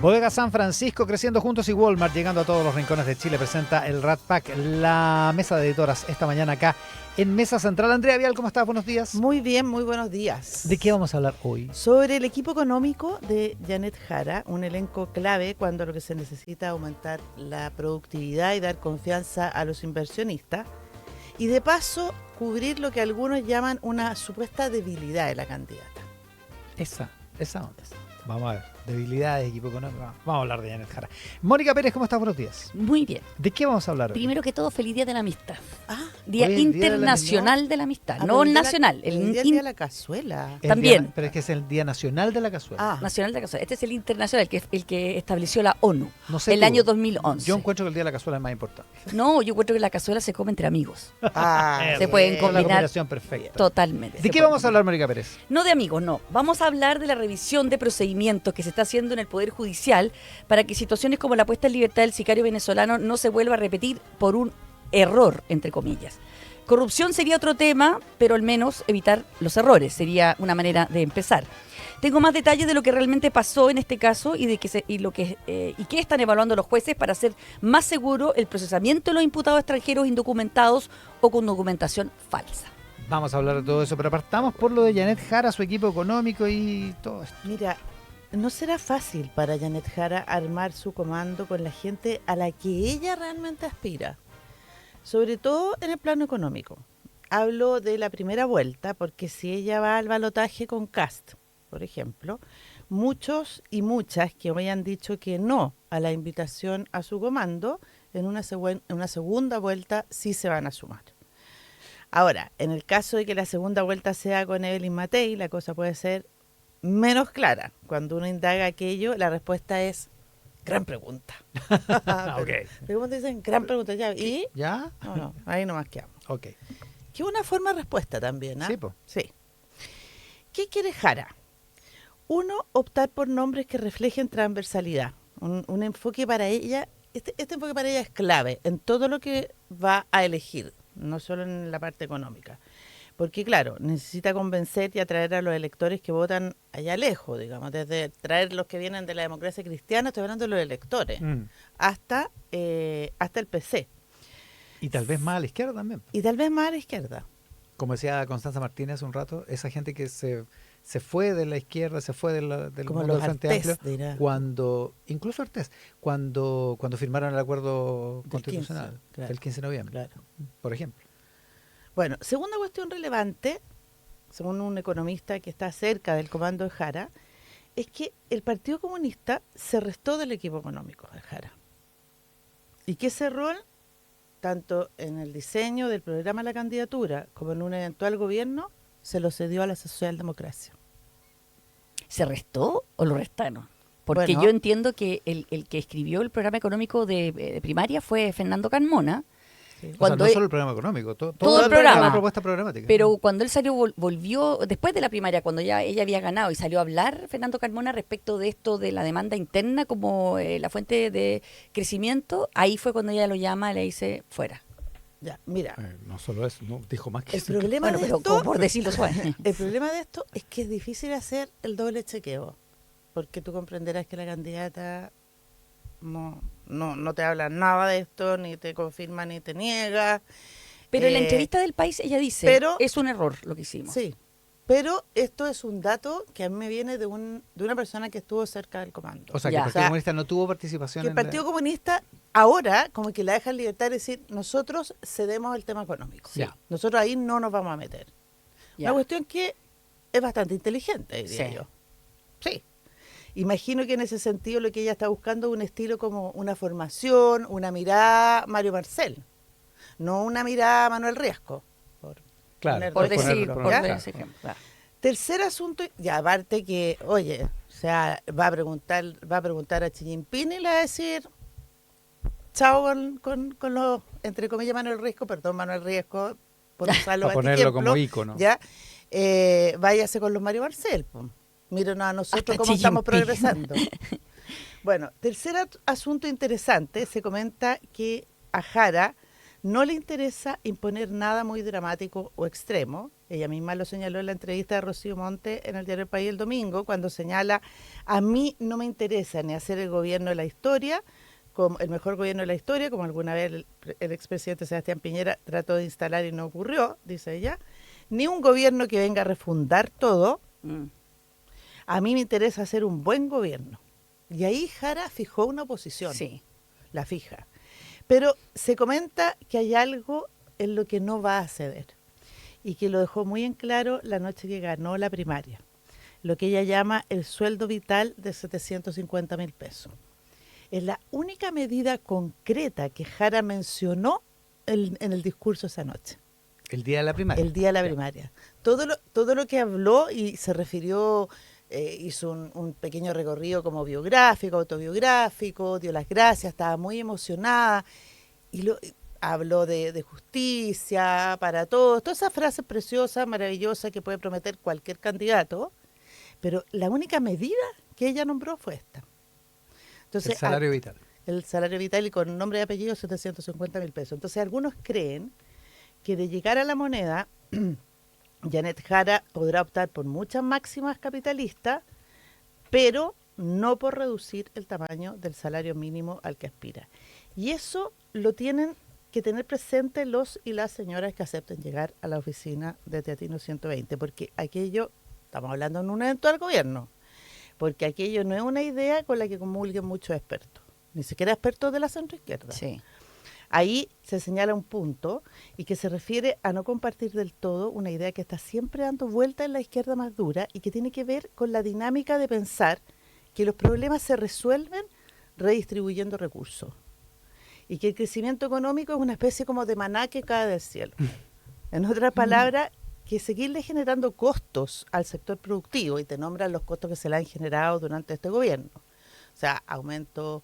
Bodega San Francisco, creciendo juntos, y Walmart, llegando a todos los rincones de Chile, presenta el Rat Pack, la mesa de editoras, esta mañana acá en Mesa Central. Andrea Vial, ¿cómo estás? Buenos días. Muy bien, muy buenos días. ¿De qué vamos a hablar hoy? Sobre el equipo económico de Janet Jara, un elenco clave cuando lo que se necesita es aumentar la productividad y dar confianza a los inversionistas. Y de paso, cubrir lo que algunos llaman una supuesta debilidad de la candidata. Esa onda. Vamos a ver, debilidades, equipo económico. Vamos a hablar de Janet Jara. Mónica Pérez, ¿cómo estás? Buenos días. Muy bien. ¿De qué vamos a hablar hoy? Primero que todo, feliz Día de la Amistad. Día Internacional de la Amistad, no nacional. El día de la cazuela. También. Pero es que es el Día Nacional de la Cazuela. Nacional de la Cazuela. Este es el internacional, el que estableció la ONU, No sé el tú. año 2011. Yo encuentro que el Día de la Cazuela es más importante. No, yo encuentro que la cazuela se come entre amigos. Se pueden Es la combinar combinación perfecta. Totalmente. ¿De qué vamos a hablar, Mónica Pérez? No de amigos, no. Vamos a hablar de la revisión de procedimientos que se está haciendo en el Poder Judicial para que situaciones como la puesta en libertad del sicario venezolano no se vuelva a repetir por un error, entre comillas. Corrupción sería otro tema, pero al menos evitar los errores sería una manera de empezar. Tengo más detalles de lo que realmente pasó en este caso y de qué están evaluando los jueces para hacer más seguro el procesamiento de los imputados extranjeros indocumentados o con documentación falsa. Vamos a hablar de todo eso, pero partamos por lo de Janet Jara, su equipo económico y todo esto. Mira, no será fácil para Janet Jara armar su comando con la gente a la que ella realmente aspira, sobre todo en el plano económico. Hablo de la primera vuelta, porque si ella va al balotaje con Kast, por ejemplo, muchos y muchas que hoy han dicho que no a la invitación a su comando, en una segunda vuelta sí se van a sumar. Ahora, en el caso de que la segunda vuelta sea con Evelyn Matei, la cosa puede ser menos clara. Cuando uno indaga aquello, la respuesta es gran pregunta. Pero cuando dicen gran pregunta, ¿ya? ¿Y? ¿Ya? No, ahí nomás quedamos. Ok. Que una forma de respuesta también, ¿ah? Sí, po. Sí. ¿Qué quiere Jara? Uno, optar por nombres que reflejen transversalidad. Un enfoque para ella, este enfoque para ella es clave en todo lo que va a elegir, no solo en la parte económica. Porque, claro, necesita convencer y atraer a los electores que votan allá lejos, digamos, desde traer los que vienen de la democracia cristiana, estoy hablando de los electores, hasta el PC. Y tal vez más a la izquierda también. Y tal vez más a la izquierda. Como decía Constanza Martínez hace un rato, esa gente que se fue de la izquierda, se fue del Como mundo los del Frente Artés, Amplio, dirá. incluso Artés, cuando firmaron el acuerdo Del constitucional 15, claro. del 15 de noviembre, Claro. por ejemplo. Bueno, segunda cuestión relevante, según un economista que está cerca del comando de Jara, es que el Partido Comunista se restó del equipo económico de Jara. Y que ese rol, tanto en el diseño del programa de la candidatura como en un eventual gobierno, se lo cedió a la socialdemocracia. ¿Se restó o lo restaron? Porque Bueno, yo entiendo que el que escribió el programa económico de primaria fue Fernando Carmona. sí. Cuando no solo el programa económico, todo el programa. la propuesta programática. Pero cuando él salió, volvió, después de la primaria, cuando ya ella había ganado y salió a hablar Fernando Carmona respecto de esto de la demanda interna como la fuente de crecimiento, ahí fue cuando ella lo llama y le dice, fuera. Ya, mira, No solo eso, no dijo más que el eso. problema Bueno, de pero esto... como por decirlo suave. El problema de esto es que es difícil hacer el doble chequeo, porque tú comprenderás que la candidata no te habla nada de esto, ni te confirma ni te niega. Pero en la entrevista del País ella dice, pero- es un error lo que hicimos. Sí, pero esto es un dato que a mí me viene de una persona que estuvo cerca del comando. O sea, que Ya. el Partido Comunista no tuvo participación Que el en Partido Comunista ahora como que la deja en libertad de decir, nosotros cedemos el tema económico. Sí. Nosotros ahí no nos vamos a meter. Ya. Una cuestión que es bastante inteligente, diría Sí. yo. Sí. Imagino que en ese sentido lo que ella está buscando es un estilo como una formación, una mirada Mario Marcel, no una mirada Manuel Riesco. Claro, Por ponerlo, decir, ¿ya? por dar ese ejemplo. Claro. Tercer asunto, ya aparte que, oye, o sea, va a preguntar a Xi Jinping y le va a decir chao con los, entre comillas, Manuel Riesco, perdón, Manuel Riesco, por usarlo para este ponerlo ejemplo, como ícono. ya, váyase con los Mario Marcel, po. Mírenos a nosotros Hasta cómo Xi estamos Jinping. progresando. Bueno, tercer asunto interesante, se comenta que a Jara no le interesa imponer nada muy dramático o extremo, Ella misma lo señaló en la entrevista de Rocío Monte en el diario El País el domingo, cuando señala: a mí no me interesa ni hacer el gobierno de la historia, como el mejor gobierno de la historia, como alguna vez el expresidente Sebastián Piñera trató de instalar y no ocurrió, dice ella, ni un gobierno que venga a refundar todo. A mí me interesa hacer un buen gobierno. Y ahí Jara fijó una posición. Sí. La fija. Pero se comenta que hay algo en lo que no va a ceder y que lo dejó muy en claro la noche que ganó la primaria, lo que ella llama el sueldo vital de 750.000 pesos. Es la única medida concreta que Jara mencionó en el discurso esa noche. El día de la primaria. El día de la primaria. Todo lo que habló y se refirió, hizo un pequeño recorrido como biográfico, autobiográfico, dio las gracias, estaba muy emocionada y habló de justicia para todos, todas esas frases preciosas, maravillosas que puede prometer cualquier candidato, pero la única medida que ella nombró fue esta. Entonces, el salario vital. El salario vital y con nombre y apellido 750.000 pesos. Entonces algunos creen que de llegar a la moneda, Janet Jara podrá optar por muchas máximas capitalistas, pero no por reducir el tamaño del salario mínimo al que aspira. Y eso lo tienen que tener presente los y las señoras que acepten llegar a la oficina de Teatino 120, porque aquello, estamos hablando en un eventual gobierno, porque aquello no es una idea con la que comulguen muchos expertos, ni siquiera expertos de la centroizquierda. Sí. Ahí se señala un punto y que se refiere a no compartir del todo una idea que está siempre dando vuelta en la izquierda más dura y que tiene que ver con la dinámica de pensar que los problemas se resuelven redistribuyendo recursos y que el crecimiento económico es una especie como de maná que cae del cielo. En otras palabras, que seguirle generando costos al sector productivo, y te nombran los costos que se le han generado durante este gobierno. O sea, aumento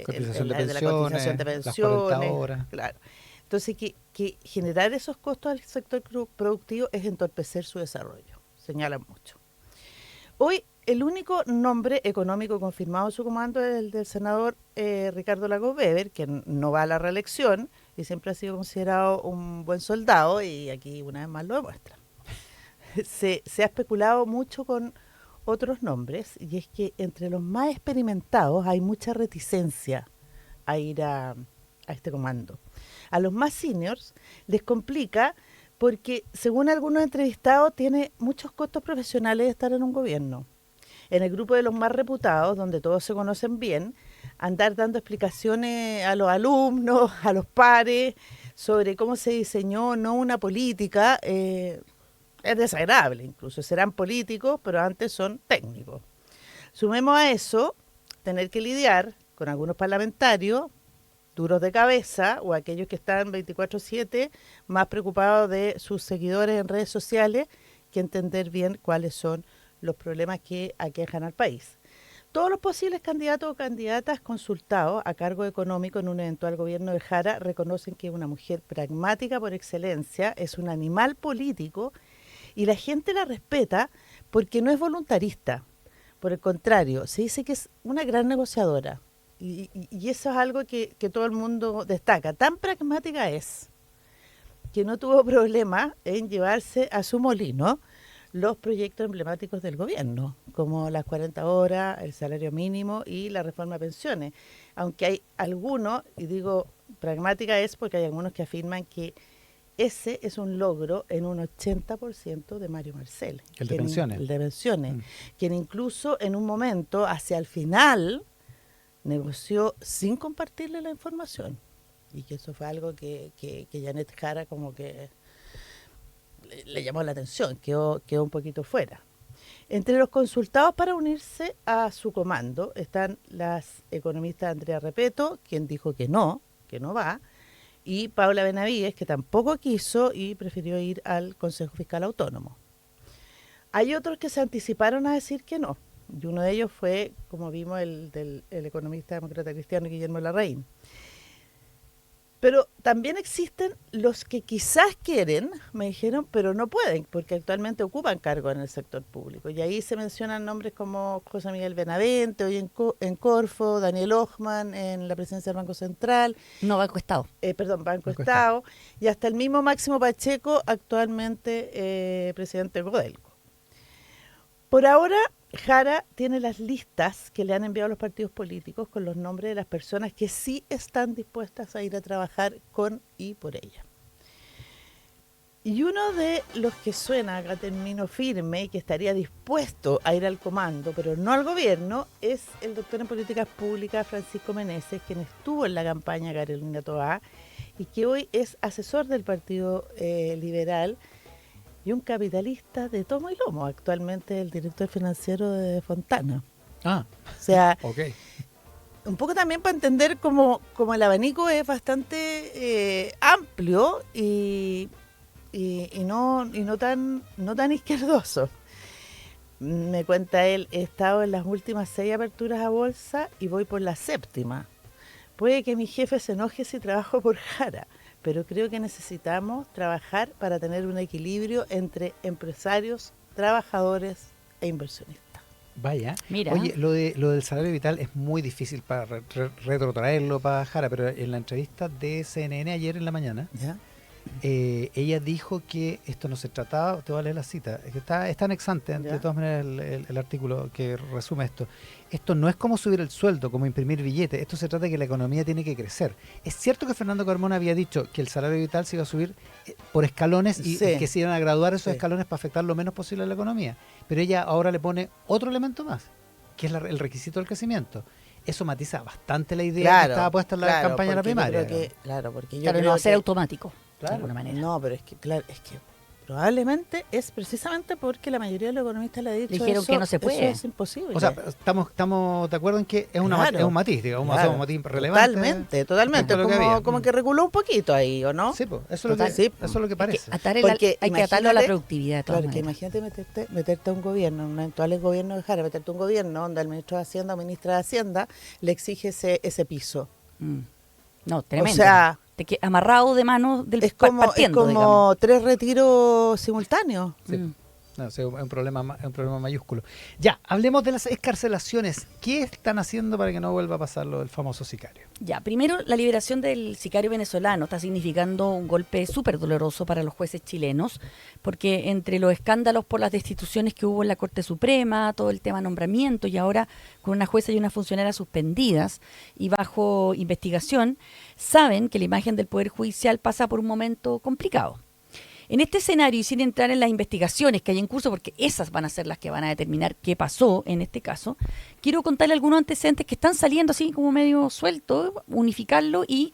cotización de la cotización de pensiones, las 40 horas. Claro. Entonces, que generar esos costos al sector productivo es entorpecer su desarrollo, señalan mucho. Hoy, el único nombre económico confirmado en su comando es el del senador Ricardo Lagos Weber, que no va a la reelección y siempre ha sido considerado un buen soldado, y aquí una vez más lo demuestra. Se ha especulado mucho con otros nombres, y es que entre los más experimentados hay mucha reticencia a ir a este comando. A los más seniors les complica porque, según algunos entrevistados, tiene muchos costos profesionales de estar en un gobierno. En el grupo de los más reputados, donde todos se conocen bien, andar dando explicaciones a los alumnos, a los pares, sobre cómo se diseñó no una política, es desagradable incluso. Serán políticos, pero antes son técnicos. Sumemos a eso tener que lidiar con algunos parlamentarios duros de cabeza, o aquellos que están 24/7 más preocupados de sus seguidores en redes sociales que entender bien cuáles son los problemas que aquejan al país. Todos los posibles candidatos o candidatas consultados a cargo económico en un eventual gobierno de Jara reconocen que es una mujer pragmática por excelencia, es un animal político, y la gente la respeta porque no es voluntarista. Por el contrario, se dice que es una gran negociadora, y eso es algo que todo el mundo destaca. Tan pragmática es que no tuvo problema en llevarse a su molino los proyectos emblemáticos del gobierno, como las 40 horas, el salario mínimo y la reforma de pensiones. Aunque hay algunos, y digo pragmática es porque hay algunos que afirman que ese es un logro en un 80% de Mario Marcel. El de pensiones. El de pensiones. Quien incluso en un momento, hacia el final, negoció sin compartirle la información. Y que eso fue algo que Janet Jara como que le llamó la atención, quedó un poquito fuera. Entre los consultados para unirse a su comando están las economistas Andrea Repeto, quien dijo que no va, y Paula Benavides, que tampoco quiso y prefirió ir al Consejo Fiscal Autónomo. Hay otros que se anticiparon a decir que no, y uno de ellos fue, como vimos, el economista demócrata cristiano Guillermo Larraín. Pero también existen los que quizás quieren, me dijeron, pero no pueden, porque actualmente ocupan cargos en el sector público. Y ahí se mencionan nombres como José Miguel Benavente, hoy en Corfo, Daniel Ojman en la presidencia del Banco Central, No, Banco Estado. Banco Banco Estado, y hasta el mismo Máximo Pacheco, actualmente presidente de Codelco. Por ahora, Jara tiene las listas que le han enviado los partidos políticos con los nombres de las personas que sí están dispuestas a ir a trabajar con y por ella. Y uno de los que suena a término firme y que estaría dispuesto a ir al comando, pero no al gobierno, es el doctor en políticas públicas Francisco Meneses, quien estuvo en la campaña Carolina Toá y que hoy es asesor del Partido Liberal y un capitalista de tomo y lomo, actualmente el director financiero de Fontana. Ah, O sea, ok. un poco también para entender como el abanico es bastante amplio y no tan izquierdoso. Me cuenta él, he estado en las últimas 6 aperturas a bolsa y voy por la 7ª. Puede que mi jefe se enoje si trabajo por Jara, pero creo que necesitamos trabajar para tener un equilibrio entre empresarios, trabajadores e inversionistas. Vaya. Mira. Oye, lo del salario vital es muy difícil para retrotraerlo para Jara, pero en la entrevista de CNN ayer en la mañana, ¿Ya? ella dijo que esto no se trataba, te voy a leer la cita, que está anexante, Ya. de todas maneras el artículo que resume esto. Esto no es como subir el sueldo, como imprimir billetes, esto se trata de que la economía tiene que crecer. Es cierto que Fernando Carmona había dicho que el salario vital se iba a subir por escalones y Sí. que se iban a graduar esos Sí. escalones para afectar lo menos posible a la economía, pero ella ahora le pone otro elemento más, que es el requisito del crecimiento. Eso matiza bastante la idea que estaba puesta en la campaña de la porque yo primaria. creo porque yo Claro, no creo va a ser que- automático, de Claro. alguna manera. No, pero es que probablemente es precisamente porque la mayoría de los economistas le han dicho Dijeron que no se puede. Eso es imposible. O sea, estamos de acuerdo en que es, Claro. es un matiz, digamos, Claro. un matiz relevante. Totalmente. respecto a lo que había. Como que reculó un poquito ahí, ¿o no? Sí, pues, eso, es lo Total, que, sí, eso es lo que parece. Porque Hay que atarlo a la imagínate- productividad de todas Claro, que maneras. imagínate meterte a un gobierno, un eventual gobierno de Jara, meterte a un gobierno donde el ministro de Hacienda o ministra de Hacienda le exige ese piso. Mm. No, tremendo. O sea, amarrado de manos del es como partiendo, digamos. 3 retiros simultáneos. Sí. No, es un problema mayúsculo. Ya, hablemos de las excarcelaciones. ¿Qué están haciendo para que no vuelva a pasar lo del famoso sicario? Ya, primero, la liberación del sicario venezolano está significando un golpe súper doloroso para los jueces chilenos, porque entre los escándalos por las destituciones que hubo en la Corte Suprema, todo el tema nombramiento y ahora con una jueza y una funcionaria suspendidas y bajo investigación, saben que la imagen del Poder Judicial pasa por un momento complicado. En este escenario, y sin entrar en las investigaciones que hay en curso, porque esas van a ser las que van a determinar qué pasó en este caso, quiero contarle algunos antecedentes que están saliendo así como medio sueltos, unificarlo y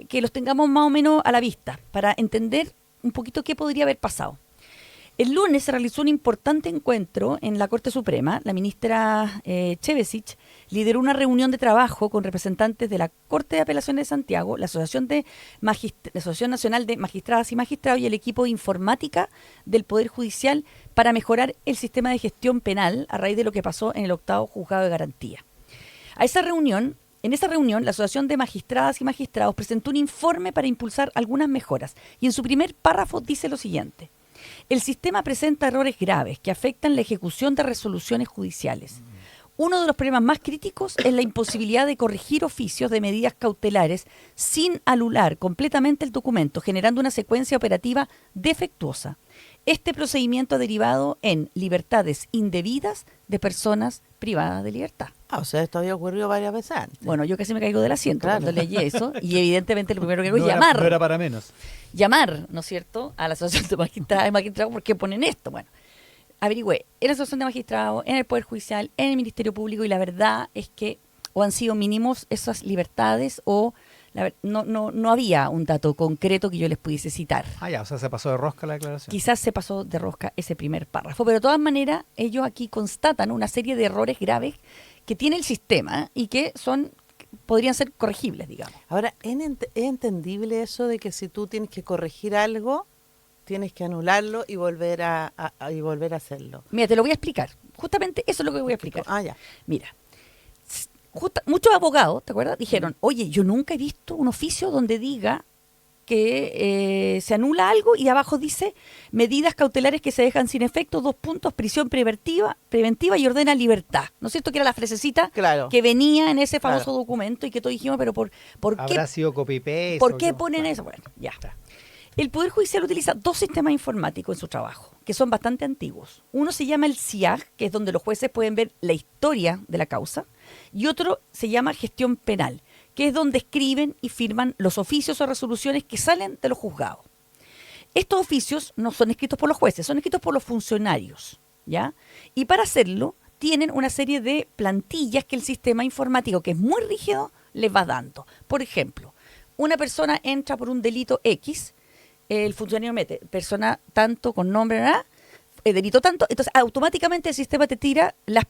que los tengamos más o menos a la vista, para entender un poquito qué podría haber pasado. El lunes se realizó un importante encuentro en la Corte Suprema. La ministra Chevesich lideró una reunión de trabajo con representantes de la Corte de Apelaciones de Santiago, la Asociación Nacional de Magistradas y Magistrados y el equipo de informática del Poder Judicial para mejorar el sistema de gestión penal a raíz de lo que pasó en el 8º Juzgado de Garantía. En esa reunión, la Asociación de Magistradas y Magistrados presentó un informe para impulsar algunas mejoras y en su primer párrafo dice lo siguiente: el sistema presenta errores graves que afectan la ejecución de resoluciones judiciales. Uno de los problemas más críticos es la imposibilidad de corregir oficios de medidas cautelares sin anular completamente el documento, generando una secuencia operativa defectuosa. Este procedimiento ha derivado en libertades indebidas de personas privadas de libertad. O sea, esto había ocurrido varias veces antes. Bueno, yo casi me caigo del asiento Claro. cuando leí eso y evidentemente lo primero que hago es No era- llamar. no era para menos. Llamar, ¿no es cierto?, a la Asociación de Magistrados y Magistrados, ¿por qué ponen esto? Bueno, averigüé en la Asociación de Magistrados, en el Poder Judicial, en el Ministerio Público, y la verdad es que o han sido mínimos esas libertades o no había un dato concreto que yo les pudiese citar. Ah, ya, o sea, se pasó de rosca la declaración. Quizás se pasó de rosca ese primer párrafo, pero de todas maneras ellos aquí constatan una serie de errores graves que tiene el sistema y que podrían ser corregibles, digamos. Ahora, ¿es entendible eso de que si tú tienes que corregir algo, tienes que anularlo y volver a hacerlo? Mira, te lo voy a explicar. Justamente eso es lo que voy a explicar. Ah, ya. Mira, muchos abogados, ¿te acuerdas? Dijeron, oye, yo nunca he visto un oficio donde diga que se anula algo y abajo dice medidas cautelares que se dejan sin efecto, 2 puntos, prisión preventiva y ordena libertad. ¿No es cierto que era la frasecita Claro. que venía en ese famoso Claro. documento y que todos dijimos, pero ¿por ¿Habrá qué, sido copy-paste? ¿por o qué ponen eso? Bueno, ya. El Poder Judicial utiliza 2 sistemas informáticos en su trabajo, que son bastante antiguos. Uno se llama el CIAG, que es donde los jueces pueden ver la historia de la causa, y otro se llama gestión penal, que es donde escriben y firman los oficios o resoluciones que salen de los juzgados. Estos oficios no son escritos por los jueces, son escritos por los funcionarios, ¿ya? Y para hacerlo tienen una serie de plantillas que el sistema informático, que es muy rígido, les va dando. Por ejemplo, una persona entra por un delito X, el funcionario mete persona tanto con nombre, ¿verdad? Delito tanto, entonces automáticamente el sistema te tira las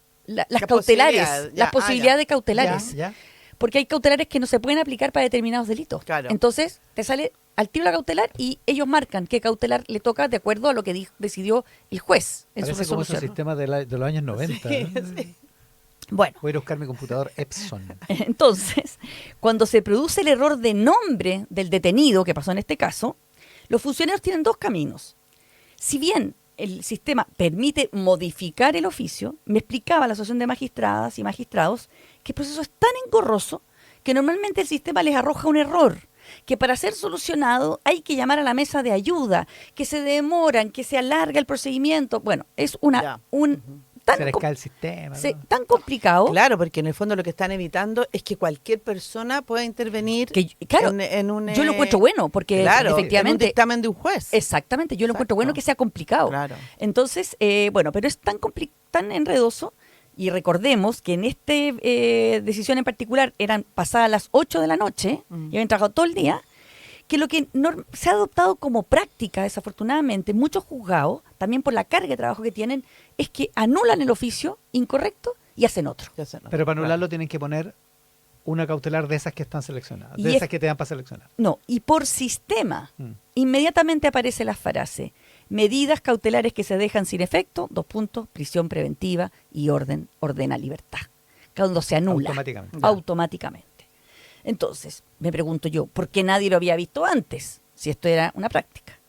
cautelares, las posibilidades cautelares. Ya. Porque hay cautelares que no se pueden aplicar para determinados delitos. Claro. Entonces, te sale al tiro la cautelar y ellos marcan qué cautelar le toca de acuerdo a lo que decidió el juez en su Parece como esos resolución. sistemas de los años 90. Sí, ¿no? sí. Bueno, Voy a ir a buscar mi computador Epson. entonces, cuando se produce el error de nombre del detenido, que pasó en este caso, los funcionarios tienen 2 caminos. Si bien el sistema permite modificar el oficio, me explicaba la Asociación de Magistradas y Magistrados que el proceso es tan engorroso que normalmente el sistema les arroja un error, que para ser solucionado hay que llamar a la mesa de ayuda, que se demoran, que se alarga el procedimiento. Bueno, es Ya. Se les cae el sistema. ¿no? tan complicado. Claro, porque en el fondo lo que están evitando es que cualquier persona pueda intervenir Que, claro, en un... yo lo encuentro bueno, porque claro, en un efectivamente... dictamen de un juez. Exactamente, yo lo encuentro Exacto. bueno que sea complicado. Claro. Entonces, bueno, pero es tan enredoso, y recordemos que en esta decisión en particular eran pasadas las 8 de la noche, y habían trabajado todo el día, que lo que se ha adoptado como práctica, desafortunadamente, en muchos juzgados, también por la carga de trabajo que tienen, es que anulan el oficio incorrecto y hacen otro. Ya sé, no, Pero para claro. anularlo tienen que poner una cautelar de esas que están seleccionadas, Y de es- esas que te dan para seleccionar. No, y por sistema, Mm. inmediatamente aparece la frase, medidas cautelares que se dejan sin efecto, 2 puntos, prisión preventiva y ordena libertad. Cuando se anula. Automáticamente. Automáticamente. Entonces, me pregunto yo, ¿por qué nadie lo había visto antes? Si esto era una práctica.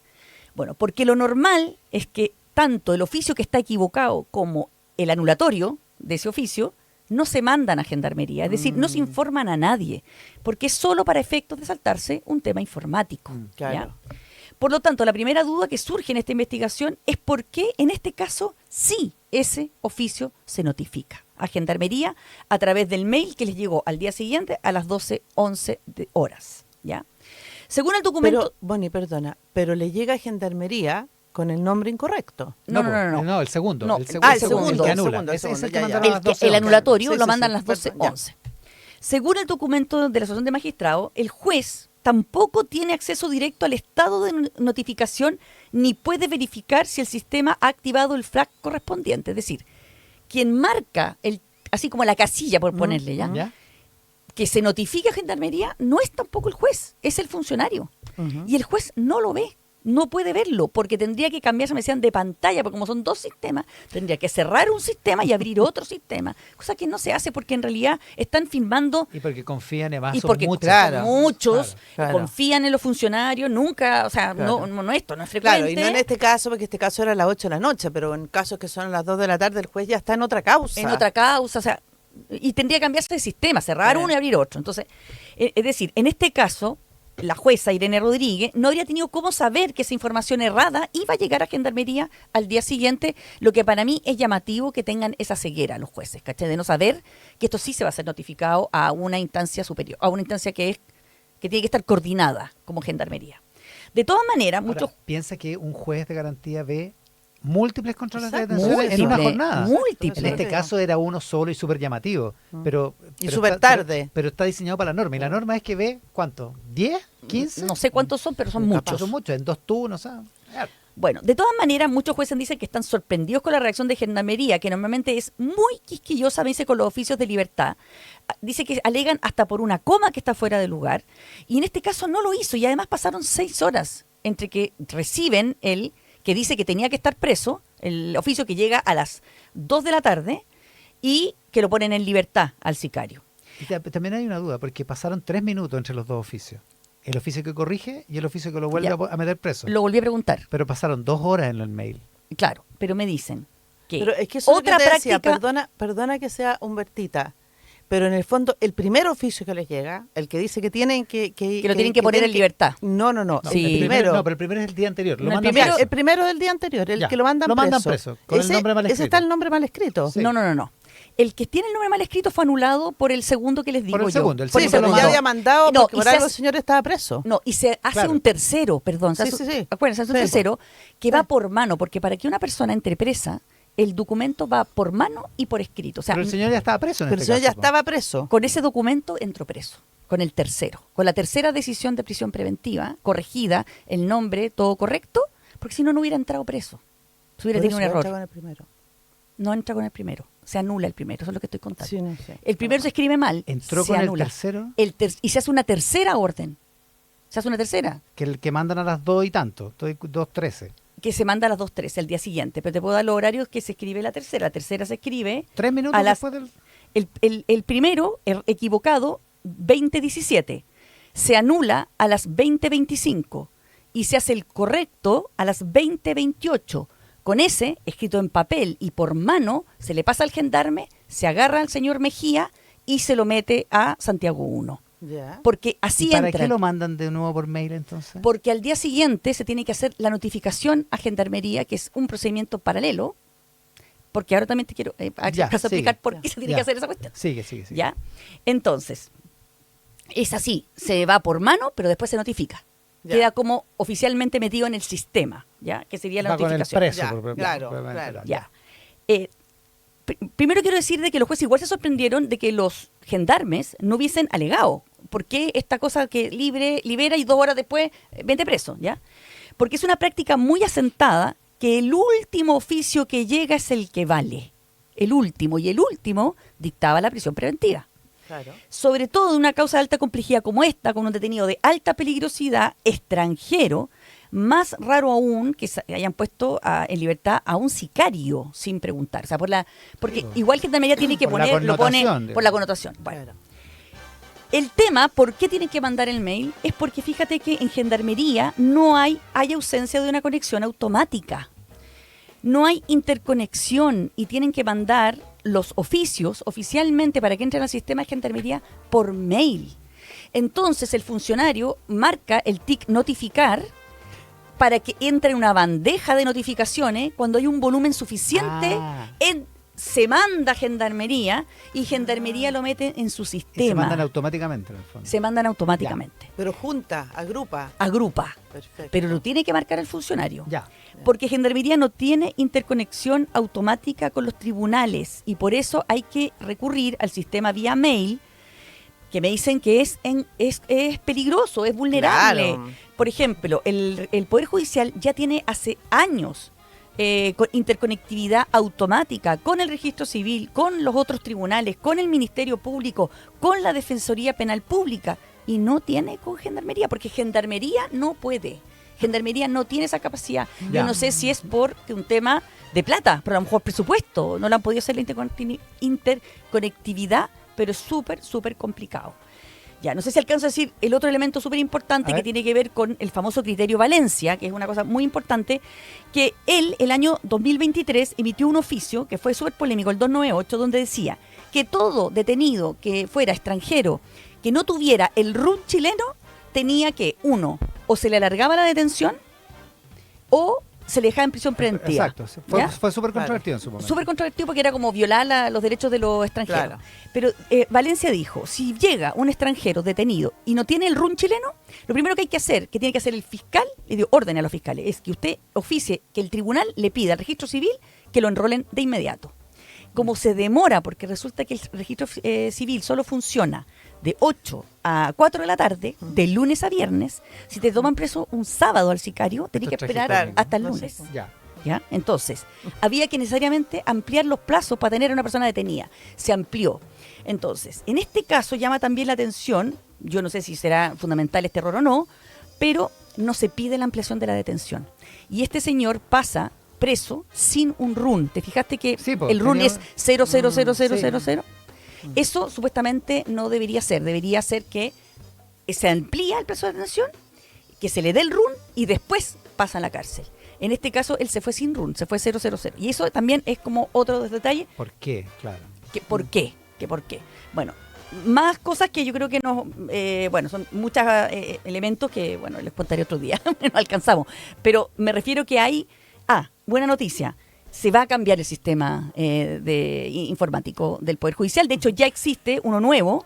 Bueno, porque lo normal es que tanto el oficio que está equivocado como el anulatorio de ese oficio no se mandan a Gendarmería, es decir, no se informan a nadie, porque es solo para efectos de saltarse un tema informático. ¿ya? Claro. Por lo tanto, la primera duda que surge en esta investigación es por qué en este caso sí ese oficio se notifica a Gendarmería a través del mail que les llegó al día siguiente a las 12:11 horas. ¿Ya? Según el documento... Pero, Bonnie, perdona, pero le llega a Gendarmería con el nombre incorrecto. No. El segundo. No. El segundo, Ah, el segundo, el que el anula. segundo, Ese es el que ya, mandaron a las 12. el anulatorio Sí, lo sí, mandan sí, a las perdón, ya. 12:11. Según el documento de la Asociación de Magistrados, el juez tampoco tiene acceso directo al estado de notificación ni puede verificar si el sistema ha activado el flag correspondiente. Es decir, quien marca, así como la casilla, por ponerle ya, ¿Ya? que se notifique a Gendarmería, no es tampoco el juez, es el funcionario. Ujú. Y el juez no lo ve, no puede verlo, porque tendría que cambiarse, me decían, de pantalla, porque como son 2 sistemas, tendría que cerrar un sistema y abrir otro sistema, cosa que no se hace porque en realidad están filmando Y porque confían en más, y son porque muchos. Claro, muchos claro. confían en los funcionarios, nunca, o sea, Claro. no, esto no es frecuente. Claro, y no en este caso, porque este caso era a las 8 de la noche, pero en casos que son a las 2 de la tarde, el juez ya está en otra causa. En otra causa, o sea, y tendría que cambiarse de sistema, cerrar Sí. uno y abrir otro. Entonces, es decir, en este caso, la jueza Irene Rodríguez no habría tenido cómo saber que esa información errada iba a llegar a Gendarmería al día siguiente, lo que para mí es llamativo que tengan esa ceguera los jueces, ¿cachai? De no saber que esto sí se va a ser notificado a una instancia superior, a una instancia que tiene que estar coordinada como Gendarmería. De todas maneras, Ahora, muchos... piensa que un juez de garantía ve múltiples controles Exacto. de detención en una jornada. Múltiples. En este caso era uno solo y súper llamativo. Pero, Y pero súper está- tarde. Pero está diseñado para la norma. Y la norma es que ve, ¿cuánto? ¿10? ¿15? No sé cuántos son, pero son Capaz muchos. Son muchos, en 2 turnos. Bueno, de todas maneras, muchos jueces dicen que están sorprendidos con la reacción de Gendarmería, que normalmente es muy quisquillosa, me dice, con los oficios de libertad. Dice que alegan hasta por una coma que está fuera de lugar. Y en este caso no lo hizo. Y además pasaron 6 horas entre que reciben el que dice que tenía que estar preso, el oficio que llega a las 2 de la tarde, y que lo ponen en libertad al sicario. Y también hay una duda, porque pasaron 3 minutos entre los dos oficios. El oficio que corrige y el oficio que lo vuelve Ya. a meter preso. Lo volví a preguntar, Pero pasaron 2 horas en el mail. claro, pero me dicen que Pero es que eso otra es lo que te decía, práctica... perdona que sea Humbertita, pero en el fondo el primer oficio que les llega, el que dice que tienen que lo tienen que poner en libertad. No, No, Sí. el primero. no, pero el primero es el día anterior. Lo No, el mandan primero- preso. El primero del día anterior, el Ya, que lo mandan lo preso. mandan preso, con el nombre mal Ese escrito. está el nombre mal escrito. Sí. No. El que tiene el nombre mal escrito fue anulado por el segundo que les digo Por el yo. segundo, el Por Sí, segundo pero lo ya mandó. había mandado No, porque y por se algo el hace- señor estaba preso. No, y se hace Claro. un tercero, perdón. Sí, sí. Acuérdense, hace un Sí. tercero que Sí. va por mano, porque para que una persona entre presa, el documento va por mano y por escrito. O sea, Pero el señor ya estaba preso en Pero el este señor ya caso, po. estaba preso. con ese documento entró preso, con el tercero. Con la tercera decisión de prisión preventiva, corregida, el nombre, todo correcto, porque si no, no hubiera entrado preso. Si hubiera Por tenido un eso error. entra con el primero. No entra con el primero, se anula el primero, eso es lo que estoy contando. Sí, no sé. El primero se escribe mal, Entró se con anula. el tercero, Y se hace una tercera orden. Se hace una tercera, que el que mandan a las 2 y tanto, 2:13. que se manda a las 2:13 el día siguiente. Pero te puedo dar los horarios que se escribe la tercera. La tercera se escribe 3 minutos a las- después del... el primero, equivocado, 20:17. Se anula a las 20:25 y se hace el correcto a las 20:28. Con ese, escrito en papel y por mano, se le pasa al gendarme, se agarra al señor Mejía y se lo mete a Santiago 1. Ya. Porque así ¿Y para entran. qué lo mandan de nuevo por mail entonces? Porque al día siguiente se tiene que hacer la notificación a Gendarmería, que es un procedimiento paralelo, porque ahora también te quiero Ya, acaso sigue. explicar por qué se tiene Ya. que hacer esa cuestión. Sigue. ¿Ya? Entonces, es así, se va por mano, pero después se notifica. Ya. Queda como oficialmente metido en el sistema, ¿ya? Que sería la Va con el notificación. preso. Ya, por- claro, probablemente. claro. Ya. Primero quiero decir de que los jueces igual se sorprendieron de que los gendarmes no hubiesen alegado. ¿Por qué esta cosa que libera y 2 horas después vente preso? ¿Ya? Porque es una práctica muy asentada que el último oficio que llega es el que vale. El último. Y el último dictaba la prisión preventiva. Claro. Sobre todo de una causa de alta complejidad como esta, con un detenido de alta peligrosidad extranjero, más raro aún que hayan puesto en libertad a un sicario sin preguntar. O sea, porque igual que Gendarmería tiene que Por la poner, lo pone connotación, por la connotación. Bueno, Claro. el tema, ¿por qué tienen que mandar el mail? Es porque fíjate que en Gendarmería no hay ausencia de una conexión automática. No hay interconexión y tienen que mandar los oficios oficialmente para que entren al sistema de Gendarmería por mail. Entonces el funcionario marca el tic notificar para que entre en una bandeja de notificaciones cuando hay un volumen suficiente. Ah. Se manda a Gendarmería y Gendarmería lo mete en su Y se sistema. mandan automáticamente en el fondo. Se mandan automáticamente. Pero junta, agrupa. Agrupa. Perfecto. Pero lo tiene que marcar el funcionario. Ya. Porque Gendarmería no tiene interconexión automática con los tribunales y por eso hay que recurrir al sistema vía mail, que me dicen que es peligroso, es vulnerable. Claro. Por ejemplo, el Poder Judicial ya tiene hace años interconectividad automática con el registro civil, con los otros tribunales, con el Ministerio Público, con la Defensoría Penal Pública y no tiene con Gendarmería, porque Gendarmería no puede. Gendarmería no tiene esa capacidad. Ya. Yo no sé si es por un tema de plata, pero a lo mejor presupuesto. No le han podido hacer la interconectividad, pero es súper complicado. Ya, no sé si alcanzo a decir el otro elemento súper importante A que ver. tiene que ver con el famoso criterio Valencia, que es una cosa muy importante, que él, el año 2023, emitió un oficio que fue súper polémico, el 298, donde decía que todo detenido que fuera extranjero, que no tuviera el RUN chileno, tenía que, uno, o se le alargaba la detención, o se le dejaba en prisión preventiva. Exacto. sí. ¿Ya? Fue súper Claro. controvertido en su momento. Súper controvertido porque era como violar los derechos de los extranjeros. Claro. Pero Valencia dijo, si llega un extranjero detenido y no tiene el RUN chileno, lo primero que hay que hacer, que tiene que hacer el fiscal, le dio orden a los fiscales, es que usted oficie que el tribunal le pida al registro civil que lo enrolen de inmediato. Como se demora, porque resulta que el registro civil solo funciona de 8 a 4 de la tarde, de lunes a viernes, si te toman preso un sábado al sicario, tenés que Esto es esperar tragicomico. hasta el No sé. lunes. Ya. ¿Ya? Entonces, había que necesariamente ampliar los plazos para tener a una persona detenida. Se amplió. Entonces, en este caso llama también la atención, yo no sé si será fundamental este error o no, pero no se pide la ampliación de la detención. Y este señor pasa preso sin un RUN. ¿Te fijaste que Sí, po, el RUN tenía- es 000000? Eso supuestamente no debería ser que se amplía el plazo de detención, que se le dé el RUN y después pasa a la cárcel. En este caso, él se fue sin RUN, se fue 000. Y eso también es como otro detalle. ¿Por qué? Claro. ¿Por qué? ¿Por qué? Bueno, más cosas que yo creo que son muchos elementos que, les contaré otro día, no alcanzamos. Pero me refiero que hay, buena noticia, se va a cambiar el sistema informático del Poder Judicial. De hecho, ya existe uno nuevo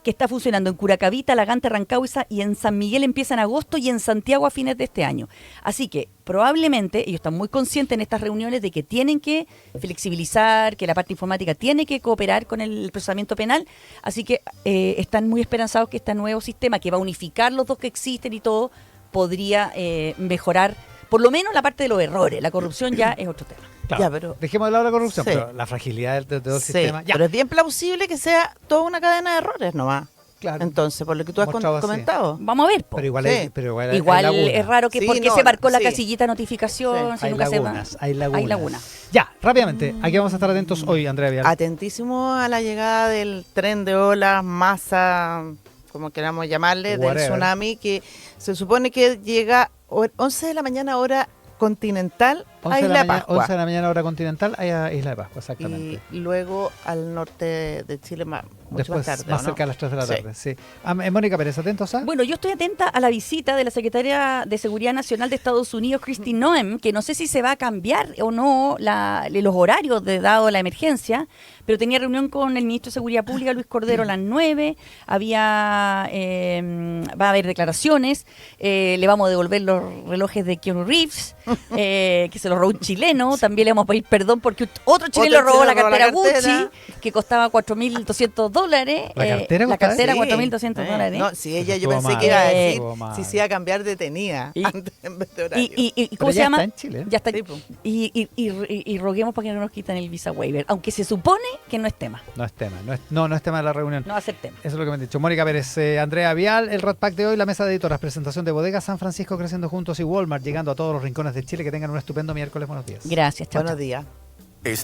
que está funcionando en Curacaví, Talagante, Rancagua y en San Miguel empieza en agosto y en Santiago a fines de este año. Así que probablemente ellos están muy conscientes en estas reuniones de que tienen que flexibilizar, que la parte informática tiene que cooperar con el procesamiento penal. Así que están muy esperanzados que este nuevo sistema, que va a unificar los dos que existen y todo, podría mejorar por lo menos la parte de los errores. La corrupción ya es otro tema. Claro, ya, pero, dejemos de lado la corrupción, sí, pero la fragilidad de todo el sistema. Ya. Pero es bien plausible que sea toda una cadena de errores nomás. Claro. Entonces, por lo que tú has Mostrado así. comentado. Vamos a ver, po. Pero igual, Sí. hay lagunas. es raro que Sí, porque no, se marcó la sí. casillita de notificación, Sí. si Hay nunca lagunas, hay lagunas. Hay lagunas. Ya, rápidamente, aquí vamos a estar atentos hoy, Andrea Vial. Atentísimo a la llegada del tren de olas, masa, como queramos llamarle, del Whatever. tsunami, que se supone que llega 11 de la mañana hora continental a 11 de Isla la de mañana, Pascua. 11 de la mañana hora continental, a Isla de Pascua, exactamente. Y luego al norte de Chile mucho Después, más tarde. más ¿o no? cerca de las 3 de la Sí. tarde. Sí. Mónica Pérez, ¿atentos a? Bueno, yo estoy atenta a la visita de la secretaria de Seguridad Nacional de Estados Unidos, Kristi Noem, que no sé si se va a cambiar o no los horarios dado la emergencia, pero tenía reunión con el ministro de Seguridad Pública, Luis Cordero, a las 9. Va a haber declaraciones. Le vamos a devolver los relojes de Keanu Reeves, que se los robó un chileno. También le vamos a pedir perdón porque otro chileno robó la cartera Gucci, que costaba $4.200. ¿La cartera La costaba? cartera, Sí. $4.200. No, si ella, yo Estuvo pensé mal, que iba a decir estuvo mal. si se iba a cambiar detenida Y- antes en vez de horario. ¿Y Pero cómo se ya llama? está en Chile. Ya está. Sí, po. Y roguemos para que no nos quiten el visa waiver, aunque se supone que no es tema. No es tema, no es tema de la reunión. No va a ser tema. Eso es lo que me han dicho. Mónica Pérez, Andrea Vial, el Rat Pack de hoy, la mesa de editoras, presentación de Bodega San Francisco Creciendo Juntos y Walmart, llegando a todos los rincones de Chile. Que tengan un estupendo miércoles. Buenos días. Gracias, chao. Buenos chao. días.